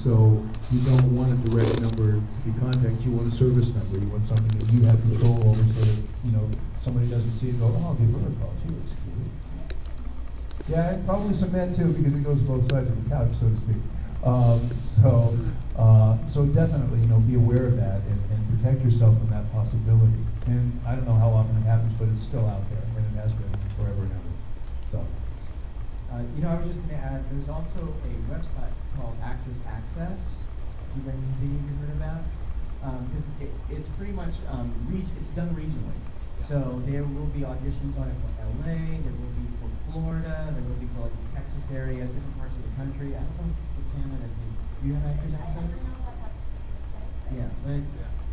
So you don't want a direct number to be contacted, you want a service number, you want something that you have control over so that, somebody doesn't see it and go, oh, I'll give her a call, she looks cute. Yeah, and probably some men too, because it goes both sides of the couch, so to speak. So definitely, be aware of that and protect yourself from that possibility. And I don't know how often it happens, but it's still out there, and it has been forever and ever. So. I was just going to add, there's also a website called Actors Access. You've heard of that? Because it's pretty much, it's done regionally. So there will be auditions on it for LA, there will be for Florida, there will be for like the Texas area, different parts of the country. I don't know for Canada. Do you have Actors Access?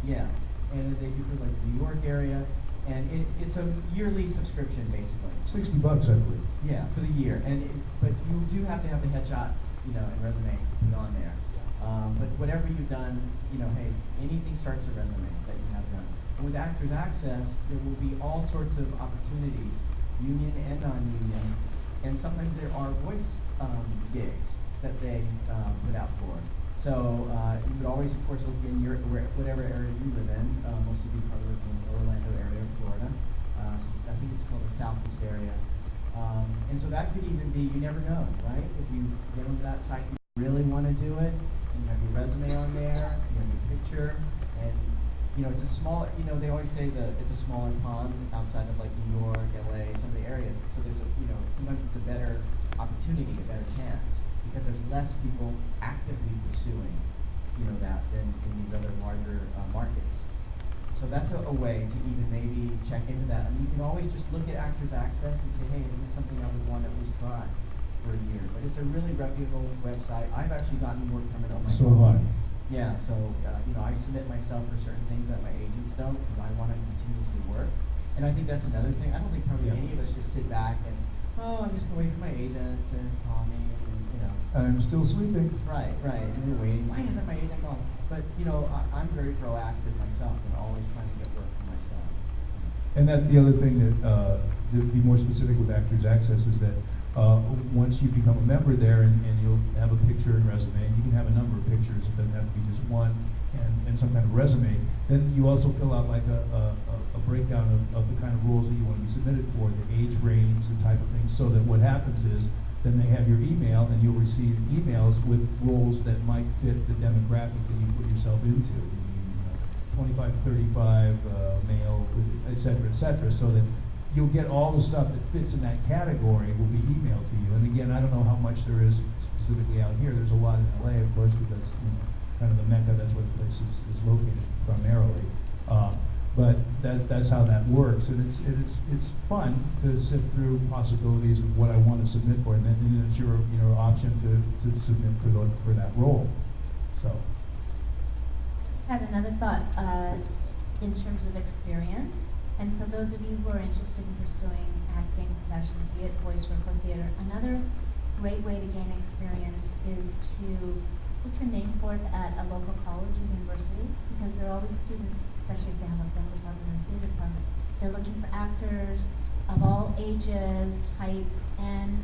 Yeah, and they do for like the New York area. And it's a yearly subscription, basically. $60, I believe. Yeah, for the year. But you do have to have the headshot, and resume to put on there. But whatever you've done, hey, anything starts a resume that you have done. And with Actors Access, there will be all sorts of opportunities, union and non-union. And sometimes there are voice gigs that they put out for. So you would always, of course, look in whatever area you live in. Most of you probably live in the Orlando area of Florida. So I think it's called the Southeast area. And so that could even be, you never know, right? If you get onto that site, you really want to do it, and you have your resume on there, you have your picture, and it's a smaller, they always say that it's a smaller pond outside of like New York, LA, some of the areas. So there's sometimes it's a better opportunity, a better chance, because there's less people actively pursuing, that than in these other larger markets. So that's a way to even maybe check into that. I mean, you can always just look at Actors Access and say, hey, is this something I would want to at least try for a year? But it's a really reputable website. I've actually gotten work permit on my own. So high. Yeah, so I submit myself for certain things that my agents don't, because I want to continuously work. And I think that's another thing. I don't think probably any of us just sit back and, I'm just going to wait for my agent to call me, and I'm still sleeping. Right, and we're waiting. Why isn't my agent calling? But I'm very proactive myself and always trying to get work for myself. And that the other thing that, to be more specific with Actors Access, is that once you become a member there and you'll have a picture and resume, and you can have a number of pictures, it doesn't have to be just one, and some kind of resume, then you also fill out like a breakdown of the kind of roles that you want to be submitted for, the age range, the type of things, so that what happens is then they have your email, and you'll receive emails with roles that might fit the demographic that you put yourself into, 25 to 35, male, et cetera, so that you'll get all the stuff that fits in that category will be emailed to you. And again, I don't know how much there is specifically out here. There's a lot in LA, of course, because that's kind of the mecca. That's where the place is located primarily. But that's how that works, and it's fun to sift through possibilities of what I want to submit for, and then it's your option to submit for that role. So. Just had another thought in terms of experience, and so those of you who are interested in pursuing acting professionally, be it voice work or theater, another great way to gain experience is to put your name forth at a local college or university, because there are always students, especially if they have a film department or theater department, they're looking for actors of all ages, types, and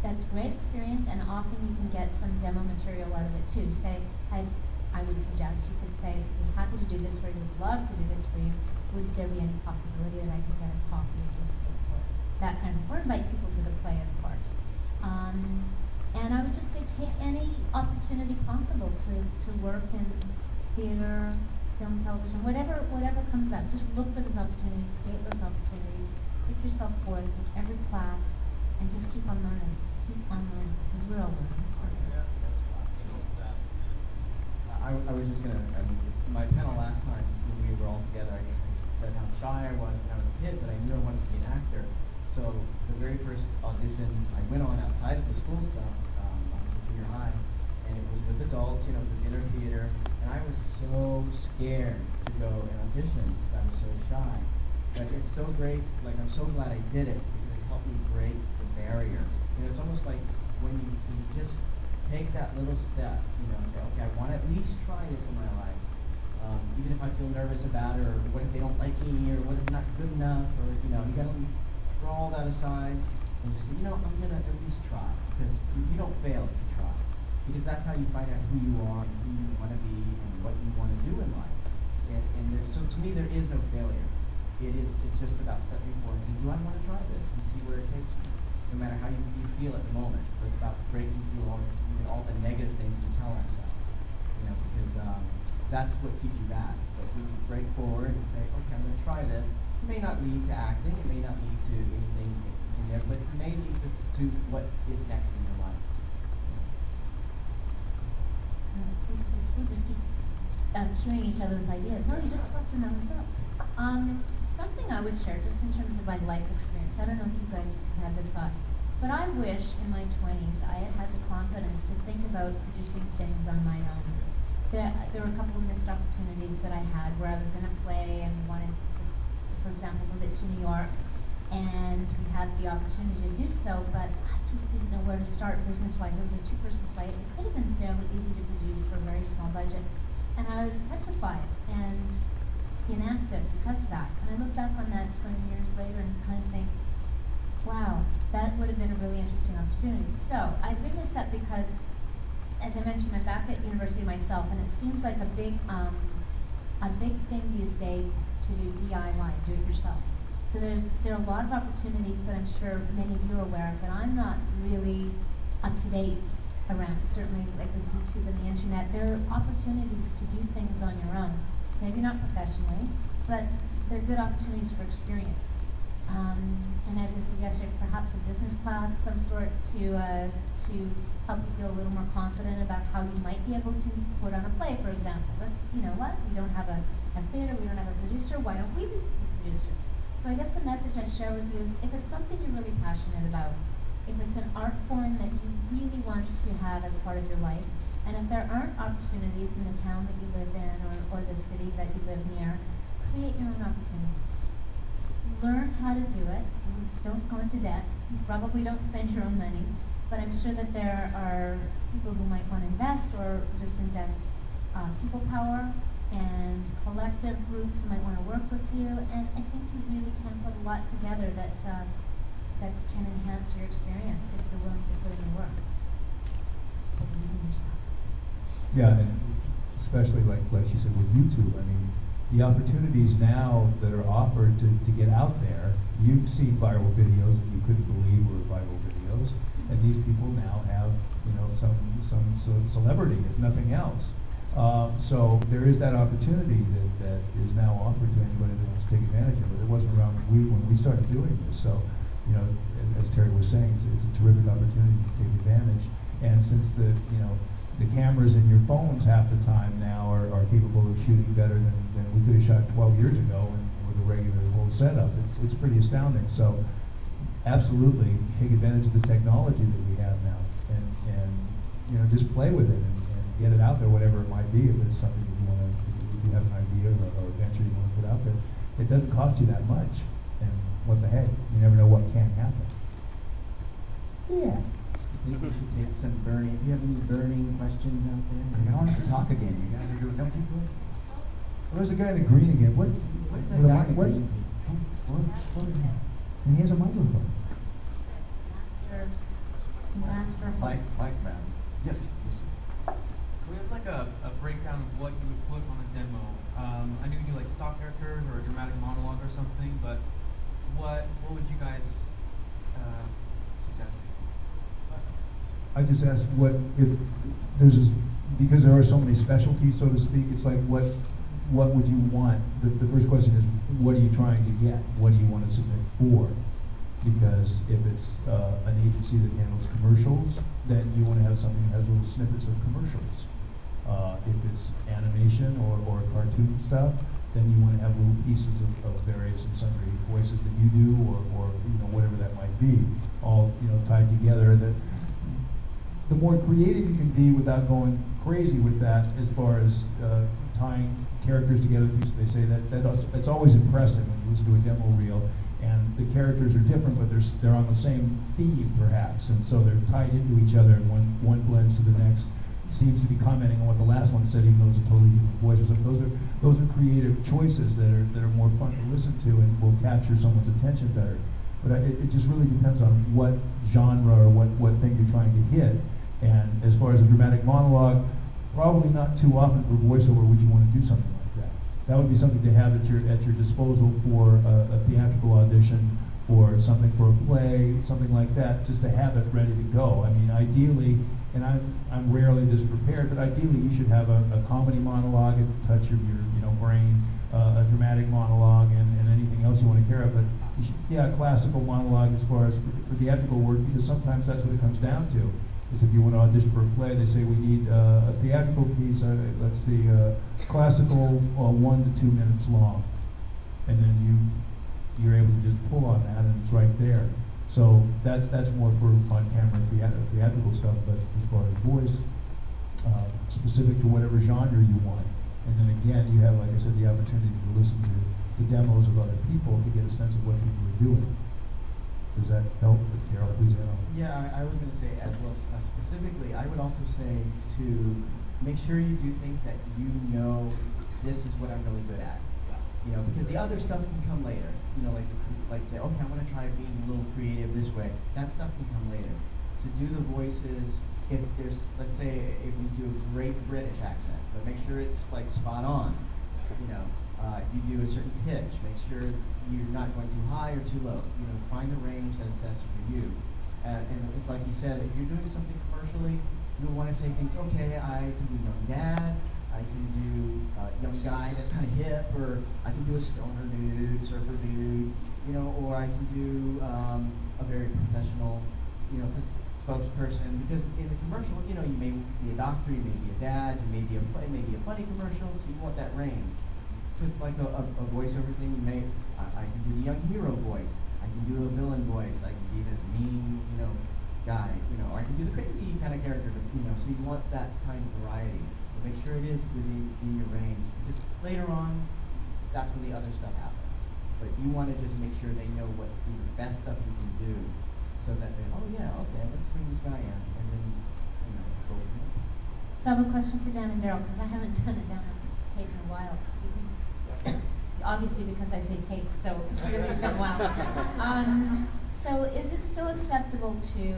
that's great experience, and often you can get some demo material out of it too. Say, I would suggest you could say, we're happy to do this for you, we'd love to do this for you, would there be any possibility that I could get a copy of this tape for that kind of, or invite people to the play, of course. And I would just say take any opportunity possible to work in theater, film, television, whatever comes up. Just look for those opportunities, create those opportunities, put yourself forth in every class, and just keep on learning, because we're all learning. I was just going to, my panel last time when we were all together, I said how shy I was when I was a kid, but I knew I wanted to be an actor. So the very first audition I went on outside of the school stuff, junior high, and it was with adults, it was a dinner theater, and I was so scared to go and audition because I was so shy. But it's so great, like I'm so glad I did it because it helped me break the barrier. It's almost like when you just take that little step, say, okay, I want to at least try this in my life. Even if I feel nervous about it, or what if they don't like me, or what if I'm not good enough, or you gotta throw all that aside and just say, I'm gonna at least try, because you don't fail if you try. because that's how you find out who you are, and who you want to be, and what you want to do in life. And so to me, there is no failure. It's just about stepping forward and saying, do I want to try this, and see where it takes me, no matter how you feel at the moment. So it's about breaking through all the negative things we tell ourselves, because that's what keeps you back. But when you break forward and say, okay, I'm going to try this, it may not lead to acting, it may not lead to anything in there, but it may lead to what is next in your life. We'll just keep cueing each other with ideas. Oh, you just sparked another thought. Something I would share, just in terms of my life experience. I don't know if you guys have had this thought, but I wish in my 20s I had had the confidence to think about producing things on my own. There were a couple of missed opportunities that I had where I was in a play and wanted to, for example, move it to New York, and we had the opportunity to do so, but I just didn't know where to start business-wise. It was a 2-person play. It could have been fairly easy to produce for a very small budget, and I was petrified and inactive because of that. And I look back on that 20 years later and kind of think, wow, that would have been a really interesting opportunity. So I bring this up because, as I mentioned, I'm back at university myself, and it seems like a big thing these days to do DIY, do it yourself. So there are a lot of opportunities that I'm sure many of you are aware of, but I'm not really up to date around. Certainly, like with YouTube and the internet, there are opportunities to do things on your own. Maybe not professionally, but they're good opportunities for experience. And as I suggested, perhaps a business class, some sort to help you feel a little more confident about how you might be able to put on a play, for example. You know what, we don't have a theater, we don't have a producer, why don't we be producers? So I guess the message I share with you is, if it's something you're really passionate about, if it's an art form that you really want to have as part of your life, and if there aren't opportunities in the town that you live in or the city that you live near, create your own opportunities. Learn how to do it. Don't go into debt. You probably don't spend your own money, but I'm sure that there are people who might want to invest, or just invest people power and collective groups who might want to work with you. And I think you really can put a lot together that can enhance your experience if you're willing to put in the work. Believe in yourself. Yeah, and especially like she said with YouTube, I mean, the opportunities now that are offered to get out there, you've seen viral videos that you couldn't believe were viral videos, and these people now have, some celebrity, if nothing else. So there is that opportunity that is now offered to anybody that wants to take advantage of it. It wasn't around when we started doing this, so, as Terry was saying, it's a terrific opportunity to take advantage. And since the cameras in your phones half the time now are capable of shooting better than we could have shot 12 years ago with a regular whole setup, it's pretty astounding. So absolutely take advantage of the technology that we have now, and just play with it and get it out there, whatever it might be. If it's something that if you have an idea or a venture you want to put out there, it doesn't cost you that much. And what the heck, you never know what can happen. Yeah. I think we should take some burning. If you have any burning questions out there? I don't have to talk again. You guys are doing. Don't keep going. Well, there's a guy in the green again. What's that guy in green? And he has a microphone. Master host. Mike, man. Yes, Lucy. We have like a breakdown of what you would put on a demo. I knew you do like stock characters or a dramatic monologue or something, but what would you guys suggest? I just asked what if there's this, because there are so many specialties, so to speak. It's like what would you want? The first question is, what are you trying to get? What do you want to submit for? Because if it's an agency that handles commercials, then you want to have something that has little snippets of commercials. If it's animation or cartoon stuff, then you want to have little pieces of various and sundry voices that you do, or whatever that might be, all tied together. The more creative you can be without going crazy with that, as far as tying characters together, they say that's always impressive when you listen to a demo reel, and the characters are different, but they're on the same theme perhaps, and so they're tied into each other, and one blends to the next, seems to be commenting on what the last one said, even though it's a totally different voice or something. Those are creative choices that are more fun to listen to and will capture someone's attention better. But it just really depends on what genre or what thing you're trying to hit. And as far as a dramatic monologue, probably not too often for voiceover would you want to do something like that. That would be something to have at your disposal for a theatrical audition or something for a play, something like that, just to have it ready to go. I mean, ideally, and I'm rarely this prepared, but ideally you should have a comedy monologue at the touch of your brain, a dramatic monologue, and anything else you want to care of. But you should, yeah, a classical monologue as far as for theatrical work, because sometimes that's what it comes down to. Is if you want to audition for a play, they say we need a theatrical piece, let's see, classical 1 to 2 minutes long, and then you're able to just pull on that and it's right there. So that's more for on-camera theatrical stuff, but as far as voice, specific to whatever genre you want. And then again, you have, like I said, the opportunity to listen to the demos of other people to get a sense of what people are doing. Does that help? Daryl, please add on. Yeah, I was going to say as well, specifically, I would also say to make sure you do things that you know this is what I'm really good at. You know, because the other stuff can come later. You know, like say, okay, I'm going to try being a little creative this way. That stuff can come later. To do the voices, if there's, let's say, if you do a great British accent, but make sure it's like spot on. You know, if you do a certain pitch, make sure you're not going too high or too low. You know, find the range that's best for you. And it's like you said, if you're doing something commercially, you want to say things, okay, I can do young dad, I can do young guy that's kind of hip, or I can do a stoner dude, surfer dude, you know, or I can do a very professional, you know, spokesperson. Because in the commercial, you know, you may be a doctor, you may be a dad, you may be a funny commercial, so you want that range. With like a voiceover thing, you may, I can do the young hero voice, I can do a villain voice, I can be this mean, you know, guy, you know, or I can do the crazy kind of character, you know, so you want that kind of variety. But make sure it is within your range, because later on, that's when the other stuff happens. But you want to just make sure they know what the best stuff you can do, so that they, oh yeah, okay, let's bring this guy in, and then, you know, go from there. So I have a question for Dan and Daryl, because I haven't done it down on tape in a while. Excuse me. Obviously, because I say tape, so it's really been a while. So is it still acceptable to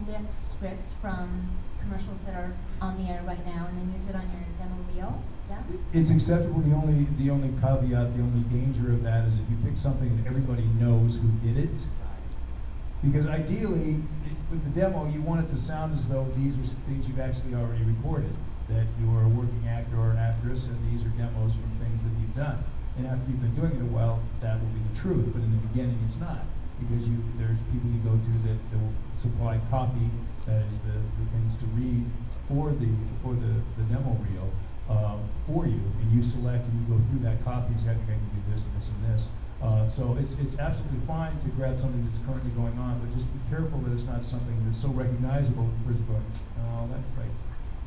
lift scripts from commercials that are on the air right now and then use it on your demo reel? Yeah? It's acceptable. The only caveat, the only danger of that is if you pick something that everybody knows who did it. Because ideally, with the demo, you want it to sound as though these are things you've actually already recorded, that you're a working actor or actress, and these are demos from things that you've done. And after you've been doing it a while, that will be the truth. But in the beginning, it's not, because there's people you go to that will supply copy, that is the things to read for the demo reel for you, and you select and you go through that copy and say, I think I can do this and this and this. So it's absolutely fine to grab something that's currently going on, but just be careful that it's not something that's so recognizable that the person's going, oh, that's like,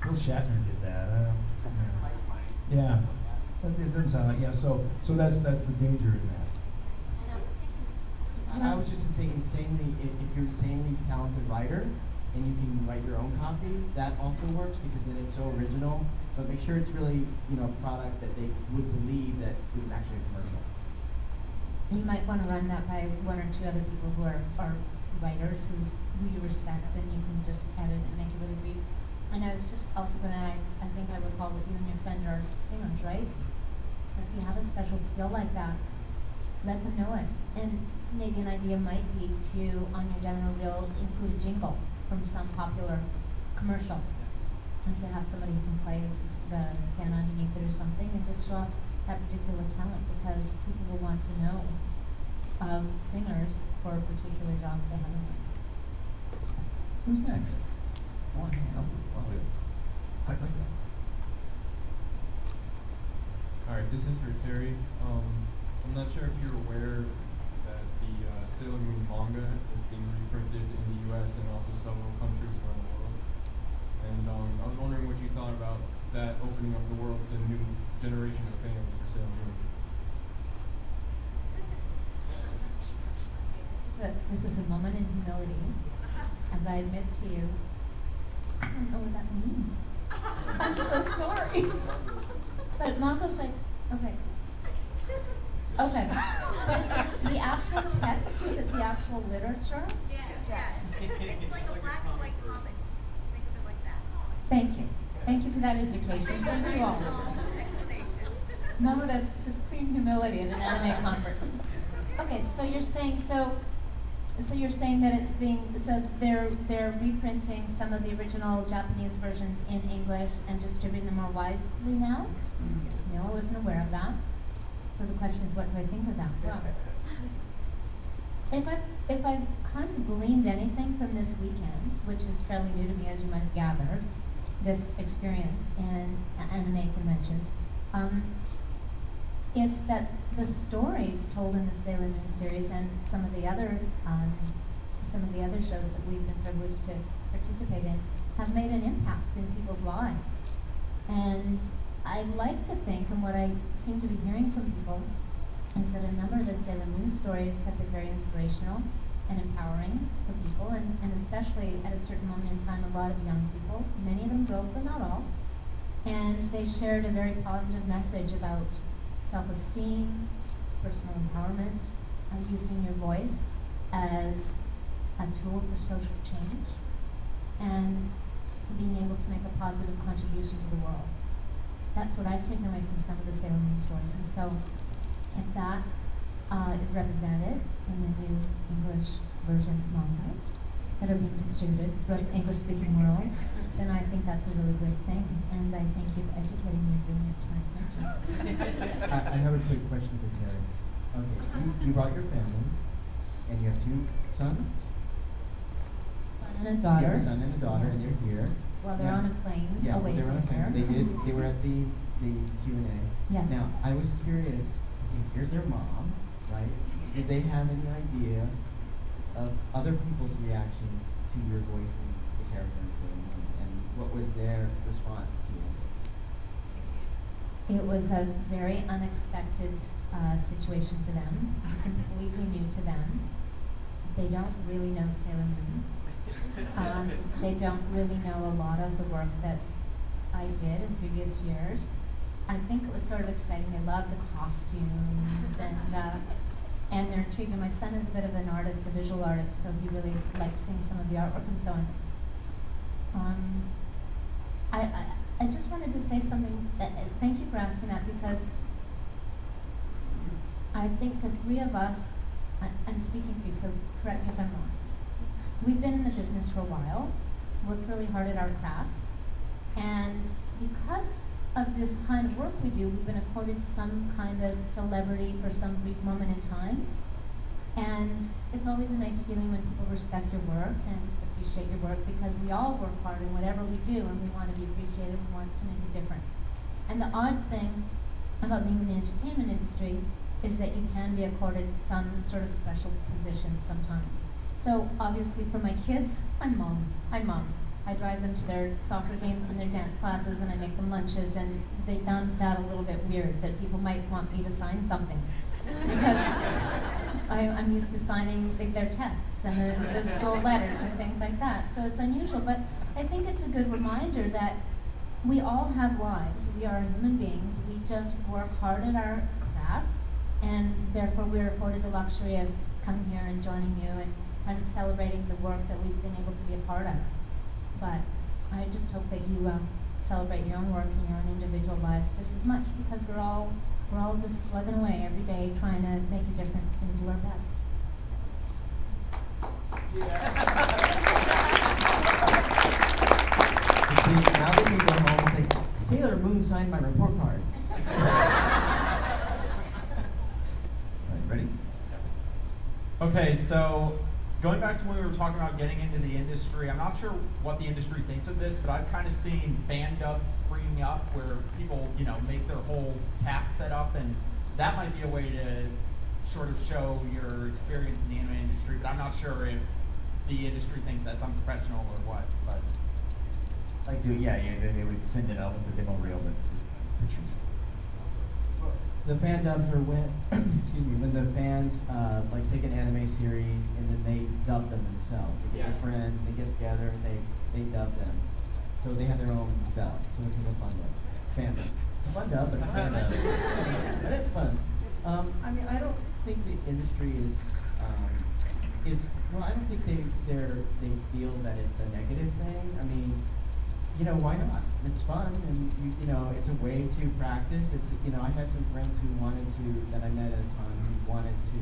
Bill Shatner did that. Yeah. It doesn't sound like, yeah, so that's the danger in that. And I was thinking, I was just going to say, if you're an insanely talented writer, and you can write your own copy, that also works, because then it's so original. But make sure it's really, you know, a product that they would believe that it was actually a commercial. you might want to run that by one or two other people who are writers who you respect, and you can just edit and make it really brief. And I was just also going to, I think I recall that you and your friend are singers, right? So if you have a special skill like that, let them know it. And maybe an idea might be to, on your demo reel, include a jingle from some popular commercial. If you have somebody who can play the piano underneath it or something, and just show off that particular talent, because people will want to know of singers for particular jobs they haven't done. Who's next? One hand. Quick. Alright, this is for Terry. I'm not sure if you're aware that the Sailor Moon manga is being reprinted in the US and also several countries around the world. And I was wondering what you thought about that opening up the world to a new generation of fans for Sailor Moon. This is a moment in humility, as I admit to you, I don't know what that means. I'm so sorry. But Mongo's like, okay. Okay. But is it the actual text? Is it the actual literature? Yeah. It's like a black and white comic. Think of it Thank you. Thank you for that education. Thank you all. Moment of supreme humility at an anime conference. Okay, so you're saying you're saying that it's being they're reprinting some of the original Japanese versions in English and distributing them more widely now? No, I wasn't aware of that. So the question is, what do I think of that? Well, if I've kind of gleaned anything from this weekend, which is fairly new to me, as you might have gathered, this experience in anime conventions, it's that the stories told in the Sailor Moon series and some of the other shows that we've been privileged to participate in have made an impact in people's lives. And I like to think, and what I seem to be hearing from people, is that a number of the Sailor Moon stories have been very inspirational and empowering for people, and especially at a certain moment in time, a lot of young people, many of them girls, but not all. And they shared a very positive message about self-esteem, personal empowerment, using your voice as a tool for social change, and being able to make a positive contribution to the world. That's what I've taken away from some of the Sailor Moon stories. And so if that is represented in the new English version mangas that are being distributed throughout the English-speaking world, then I think that's a really great thing. And I thank you for educating me and bringing it to my attention. I have a quick question for Terry. Okay, you brought your family, and you have 2 sons? Son and a daughter. You have a son and a daughter, and they're here. Well, they're Now- on a plane Yeah, away they were on a from plane. here. They were at the Q&A. Yes. Now, I was curious, okay, here's their mom, right? Did they have any idea of other people's reactions to your voicing the character in Sailor Moon? And what was their response to it? It was a very unexpected situation for them. It was completely new to them. They don't really know Sailor Moon. They don't really know a lot of the work that I did in previous years. I think it was sort of exciting. They loved the costumes and they're intrigued. And my son is a bit of an artist, a visual artist, so he really likes seeing some of the artwork and so on. I just wanted to say something. Thank you for asking that, because I think the 3 of us, I'm speaking for you, so correct me if I'm wrong. We've been in the business for a while, worked really hard at our crafts, and because of this kind of work we do, we've been accorded some kind of celebrity for some brief moment in time. And it's always a nice feeling when people respect your work and appreciate your work, because we all work hard in whatever we do, and we want to be appreciated, we want to make a difference. And the odd thing about being in the entertainment industry is that you can be accorded some sort of special positions sometimes. So obviously for my kids, I'm mom. I drive them to their soccer games and their dance classes, and I make them lunches, and they found that a little bit weird, that people might want me to sign something. Because I'm used to signing their tests and the school letters and things like that. So it's unusual, but I think it's a good reminder that we all have lives. We are human beings. We just work hard at our crafts, and therefore we're afforded the luxury of coming here and joining you and kind of celebrating the work that we've been able to be a part of. But I just hope that you celebrate your own work in your own individual lives just as much, because we're all just slugging away every day trying to make a difference and do our best. See, now they can go home and say, Sailor Moon signed my report card. All right, ready? Okay, so going back to when we were talking about getting into the industry, I'm not sure what the industry thinks of this, but I've kind of seen fan dubs springing up where people, make their whole cast set up, and that might be a way to sort of show your experience in the anime industry, but I'm not sure if the industry thinks that's unprofessional or what, but. Like to, they would send it out with the demo reel, but pictures. The fan dubs are when, excuse me, when the fans take an anime series and then they dub them themselves. They get their friends, and they get together, and they dub them. So they have their own dub. So it's like a fun dub. Fan dub. It's a fun dub, but it's fan dub. But it's fun. I don't think the industry is well, I don't think they feel that it's a negative thing. why not? It's fun, and you know, it's a way to practice. It's, you know, I had some friends who wanted to, that I met at a con, who wanted to,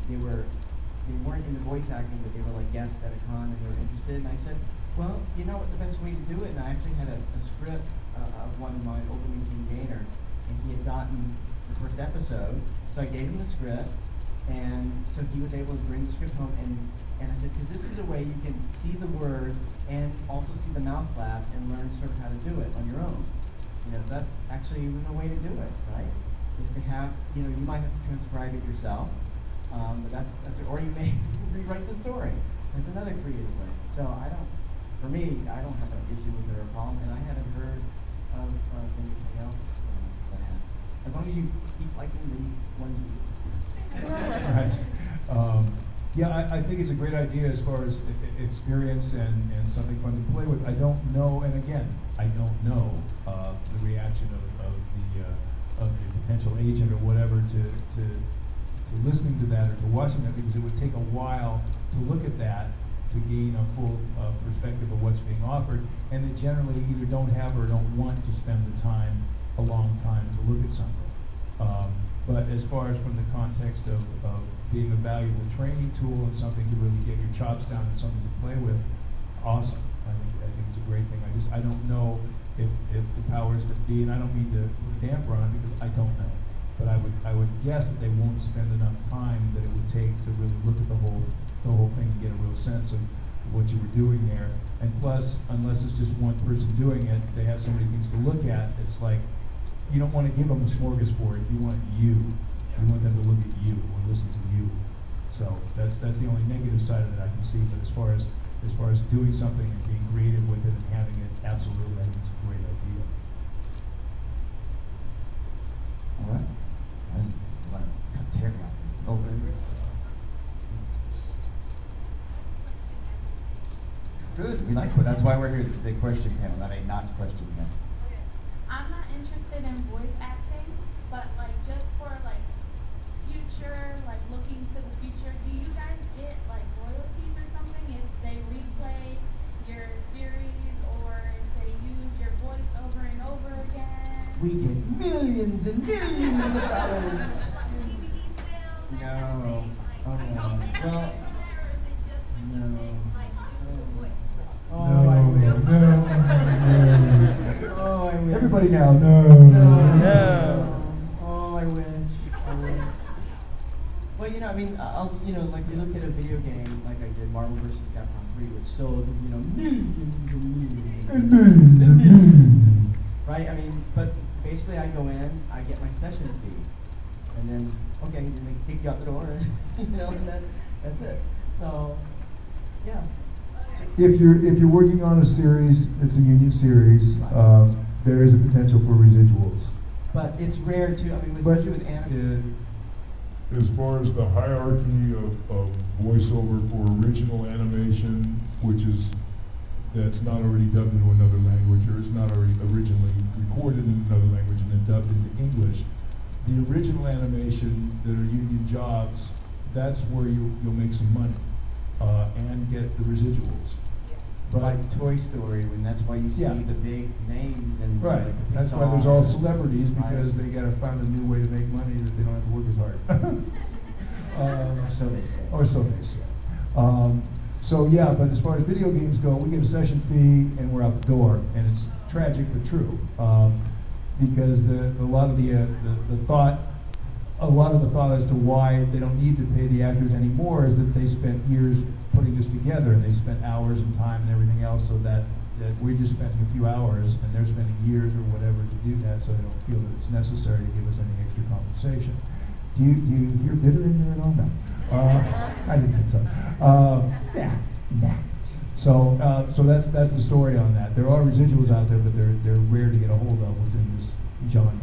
they weren't into voice acting, but they were like guests at a con, and they were interested, and I said, well, you know what the best way to do it, and I actually had a script of one of mine, Overman King Gainer, and he had gotten the first episode, so I gave him the script, and so he was able to bring the script home, and I said, because this is a way you can see the words and also see the mouth flaps and learn sort of how to do it on your own. You know, so that's actually even a way to do it, right? Is to have, you know, you might have to transcribe it yourself, but that's it. Or you may rewrite the story. That's another creative way. So for me, I don't have an issue with it or a problem, and I haven't heard of anything else that has. As long as you keep liking the ones you do. Nice. Yeah, I think it's a great idea as far as experience and something fun to play with. I don't know, and again, I don't know the reaction of the potential agent or whatever to listening to that or to watching that, because it would take a while to look at that to gain a full perspective of what's being offered, and they generally either don't have or don't want to spend the time, a long time, to look at something. But as far as from the context of being a valuable training tool and something to really get your chops down and something to play with, awesome. I think it's a great thing. I don't know if the powers that be, and I don't mean to put a damper on it because I don't know, but I would guess that they won't spend enough time that it would take to really look at the whole thing and get a real sense of what you were doing there. And plus, unless it's just one person doing it, they have so many things to look at. It's like, you don't want to give them a smorgasbord. You want you. You want them to look at you or listen to you. So that's the only negative side of it I can see. But as far as doing something and being creative with it and having it, absolutely, I think it's a great idea. All right. I was got Terry out there. Oh, really? Good. We like it. That's why we're here. This is a question panel, not a not question panel. I'm not interested in voice acting, but like just for like future, like looking to the future, do you guys get like royalties or something if they replay your series or if they use your voice over and over again? We get millions and millions of dollars. Like DVD sales and No. everything. Like, Oh, like, no. is that Well, fair or is it just when no. you like use the voice? Oh, I wish. No. Oh, I wish. Everybody now, no. No. Oh, I wish. Well, you know, I mean, like you look at a video game, like I did, Marvel vs. Capcom 3, which sold, millions and millions and millions and millions. Right? I mean, but basically I go in, I get my session fee, and then, okay, and they kick you out the door, and that's it. So, yeah. If you're working on a series, it's a union series, there is a potential for residuals. But it's rare too, I mean, especially with anime. As far as the hierarchy of voiceover for original animation, that's not already dubbed into another language, or is not already originally recorded in another language and then dubbed into English, the original animation that are union jobs, that's where you'll make some money and get the residuals. But Like Toy Story, when that's why you see Yeah. the big names and right, like the that's why Pixar there's all and- celebrities, because Right. they gotta find a new way to make money that they don't have to work as hard. So they say. Or so they say. So yeah, but as far as video games go, we get a session fee and we're out the door, and it's tragic but true, because a lot of the thought as to why they don't need to pay the actors anymore is that they spent years putting this together, and they spent hours and time and everything else, so that we're just spending a few hours and they're spending years or whatever to do that, so they don't feel that it's necessary to give us any extra compensation. Do you hear bitter in there at all? No. I didn't think so. Nah. So that's the story on that. There are residuals out there, but they're rare to get a hold of within this genre.